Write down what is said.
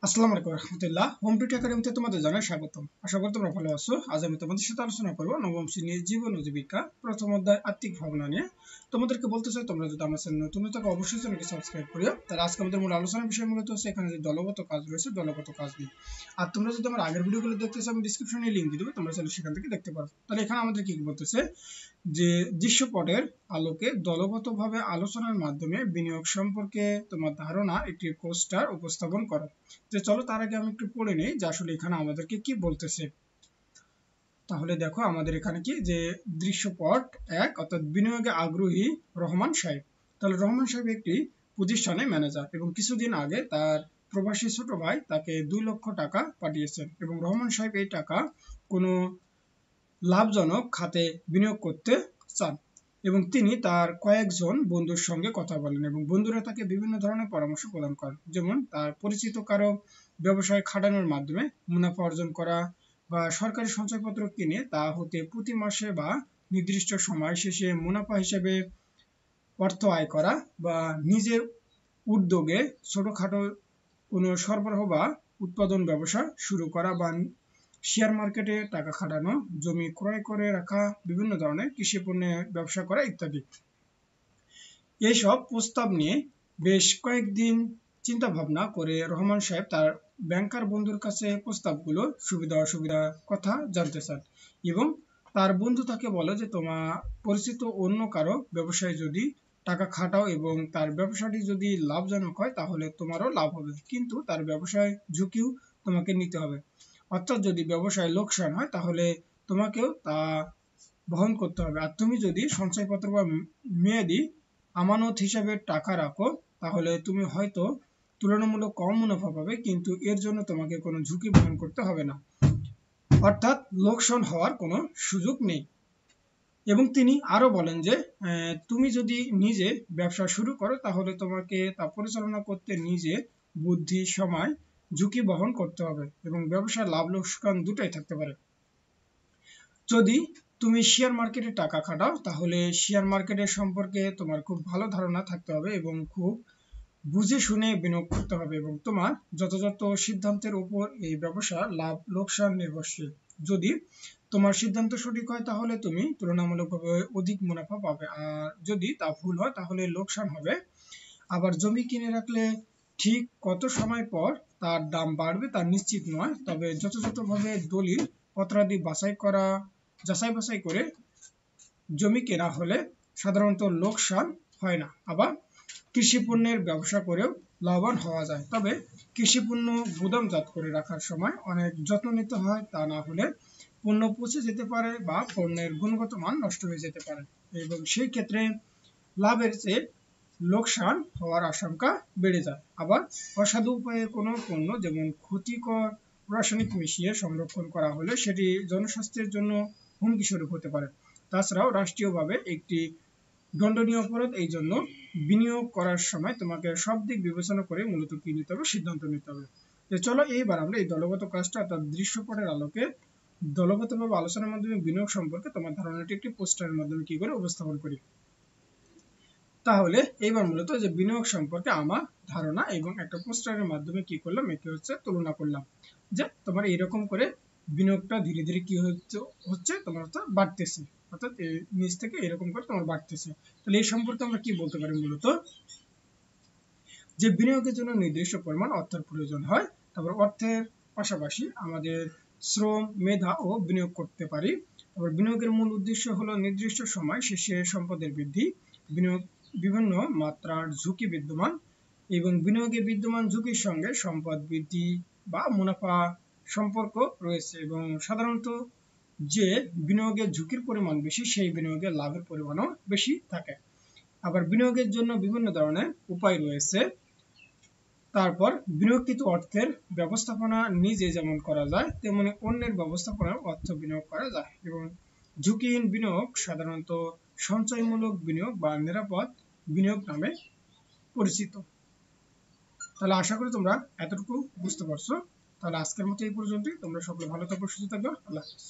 আসসালামু আলাইকুম রহমতুল্লাহ। Home tutor একাডেমিতে তোমাদের জানাই স্বাগতম। আশা করি তোমরা ভালো আছো। আজ আমি তোমাদের সাথে আলোচনা করবো নবম শ্রেণীর জীবন ও জীবিকা প্রথম অধ্যায় আত্মিক ভাবনা নিয়ে। তোমাদেরকে বলতে চাই, তোমরা যদি আমার চ্যানেল নতুন থাকো অবশ্যই চ্যানেলটি সাবস্ক্রাইব করিও। তাহলে আজকে আমাদের মূল আলোচনার বিষয় মূলত হচ্ছে এখানে যে দলগত কাজ রয়েছে, দলগত কাজ নিয়ে। আর তোমরা যদি আমার আগের ভিডিওগুলো দেখতে চাও, আমি ডিসক্রিপশনে লিঙ্ক দিয়ে দেবো, তোমরা চাইলে সেখান থেকে দেখতে পারো। তাহলে এখানে আমাদের কি বলতেছে যে দৃশ্যপটের আলোকে দলগতভাবে আলোচনার মাধ্যমে বিনিয়োগ সম্পর্কে তোমার ধারণা একটি পোস্টার উপস্থাপন করো। যে চলো তার আগে আমি একটু পড়ে নেই যে আসলে এখানে আমাদেরকে কি বলতেছে। তাহলে দেখো আমাদের এখানে কি যে দৃশ্যপট 1 অর্থাৎ বিনিয়োগে আগ্রহী রহমান সাহেব। তাহলে রহমান সাহেব একটি প্রতিষ্ঠানে ম্যানেজার এবং কিছুদিন আগে তার প্রবাসী ছোট ভাই তাকে 2 লক্ষ টাকা পাঠিয়েছেন এবং রহমান সাহেব এই টাকা কোনো লাভজনক খাতে বিনিয়োগ করতে চান এবং তিনি তার কয়েকজন বন্ধুর সঙ্গে কথা বলেন এবং বন্ধুরা তাকে বিভিন্ন ধরনের পরামর্শ প্রদান করেন, যেমন তার পরিচিত কারো ব্যবসায় খাটানোর মাধ্যমে মুনাফা অর্জন করা বা সরকারি সঞ্চয়পত্র কিনে তা হতে প্রতি মাসে বা নির্দিষ্ট সময় শেষে মুনাফা হিসেবে অর্থ আয় করা বা নিজের উদ্যোগে ছোটখাটো কোনো সরবরাহ বা উৎপাদন ব্যবসা শুরু করা বা শেয়ার মার্কেটে টাকা খাটানো, জমি ক্রয় করে রাখা, বিভিন্ন ধরনের কৃষি পণ্যের ব্যবসা করা ইত্যাদি। এইসব প্রস্তাব নিয়ে বেশ কয়েকদিন চিন্তা ভাবনা করে রহমান সাহেব তার ব্যাংকার বন্ধুর কাছে প্রস্তাবগুলো সুবিধা অসুবিধা কথা জানতে চান এবং তার বন্ধু তাকে বলে যে তোমার পরিচিত অন্য কারো ব্যবসায় যদি টাকা খাটাও এবং তার ব্যবসাটি যদি লাভজনক হয় তাহলে তোমারও লাভ হবে, কিন্তু তার ব্যবসায় ঝুঁকিও তোমাকে নিতে হবে। অর্থাৎ যদি ব্যবসায় লোকসান হয় তাহলে তোমাকেও তা বহন করতে হবে। আর তুমি যদি সঞ্চয়পত্র বা মেয়াদি আমানত হিসাবে টাকা রাখো তাহলে তুমি হয়তো তুলনামূলক কম মুনাফা পাবে, কিন্তু এর জন্য তোমাকে কোনো ঝুঁকি বহন করতে হবে না, অর্থাৎ লোকসান হওয়ার কোনো সুযোগ নেই। এবং তিনি আরো বলেন যে তুমি যদি নিজে ব্যবসা শুরু করো তাহলে তোমাকে তা পরিচালনা করতে নিজে বুদ্ধি সময় ঝুঁকি বহন করতে হবে এবং ব্যবসার লাভ লোকসান দুটাই থাকতে পারে। যদি তুমি শেয়ার মার্কেটে টাকা খাটাও তাহলে শেয়ার মার্কেটের সম্পর্কে তোমার খুব ভালো ধারণা থাকতে হবে এবং খুব বুঝে শুনে বিনিয়োগ করতে হবে এবং তোমার যথাযথ সিদ্ধান্তের উপর এই ব্যবসা লাভ লোকসান নির্ভরশীল। যদি তোমার সিদ্ধান্ত সঠিক হয় তাহলে তুমি তুলনামূলকভাবে অধিক মুনাফা পাবে, আর যদি তা ভুল হয় তাহলে লোকসান হবে। আবার জমি কিনে রাখলে ঠিক কত সময় পর তার দাম বাড়বে তা নিশ্চিত নয়, তবে যথাযথভাবে দলিল পত্রাদি যাচাই বাছাই করে জমি কেনা হলে সাধারণত লোকসান হয় না। আবার কৃষি পণ্যের ব্যবসা করেও লাভবান হওয়া যায়, তবে কৃষি পণ্য গুদামজাত করে রাখার সময় অনেক যত্ন নিতে হয়, তা না হলে পণ্য পচে যেতে পারে বা পণ্যের গুণগত মান নষ্ট হয়ে যেতে পারে এবং সেই ক্ষেত্রে লাভের চেয়ে লোকসান হওয়ার আশঙ্কা বেড়ে যায়। আবার অসাধু উপায়ে কোনো পণ্য যেমন ক্ষতিকর রাসায়নিক মিশিয়ে সংরক্ষণ করা হলে সেটি জনস্বাস্থ্যের জন্য হুমকি স্বরূপ হতে পারে। তাছাড়াও রাষ্ট্রীয়ভাবে একটি দণ্ডনীয় অপরাধ। এই জন্য বিনিয়োগ করার সময় তোমাকে সব দিক বিবেচনা করে মূলত কি নিতে হবে, সিদ্ধান্ত নিতে হবে। তো চলো এইবার আমরা এই দলগত কাজটা অর্থাৎ দৃশ্যপটের আলোকে দলগতভাবে আলোচনার মাধ্যমে বিনিয়োগ সম্পর্কে তোমার ধারণাটি একটি পোস্টারের মাধ্যমে কি করে উপস্থাপন করি। তাহলে এইবার মূলত যে বিনিয়োগ সম্পর্কে আমার ধারণা এবং একটা পোস্টারের মাধ্যমে কি করলাম, একে হচ্ছে তুলনা করলাম যে তোমার এরকম করে বিনিয়োগটা ধীরে ধীরে কি হচ্ছে তোমার হচ্ছে বাড়তেছে, অর্থাৎ নিচ থেকে এরকম করে তোমার বাড়তেছে। তাহলে এই সম্পর্কে আমরা কি বলতে পারি মূলত যে বিনিয়োগের জন্য নির্দিষ্ট পরিমাণ অর্থের প্রয়োজন হয়, তারপর অর্থের পাশাপাশি আমাদের শ্রম মেধা ও বিনিয়োগ করতে পারি। তারপর বিনিয়োগের মূল উদ্দেশ্য হলো নির্দিষ্ট সময় শেষে সম্পদের বৃদ্ধি। বিনিয়োগ বিভিন্ন মাত্রার ঝুঁকি বিদ্যমান এবং বিনিয়োগে বিদ্যমান ঝুঁকির সঙ্গে সম্পদ বৃদ্ধি বা মুনাফা সম্পর্ক রয়েছে এবং সাধারণত যে বিনিয়োগের ঝুঁকির পরিমাণ বেশি সেই বিনিয়োগের লাভের পরিমাণও বেশি থাকে। আবার বিনিয়োগের জন্য বিভিন্ন ধরনের উপায় রয়েছে। তারপর বিনিয়োগকৃত অর্থের ব্যবস্থাপনা নিজে যেমন করা যায় তেমনি অন্যের ব্যবস্থাপনায় অর্থ বিনিয়োগ করা যায় এবং ঝুঁকিহীন বিনিয়োগ সাধারণত সঞ্চয়মূলক বিনিয়োগ বা নিরাপদ বিনিয়োগ নামে পরিচিত। তাহলে আশা করি তোমরা এতটুকু বুঝতে পারছো। তাহলে আজকের মতো এই পর্যন্তই। তোমরা সকলে ভালো থাকো, সুস্থ থাকবে। আল্লাহ হাফেজ।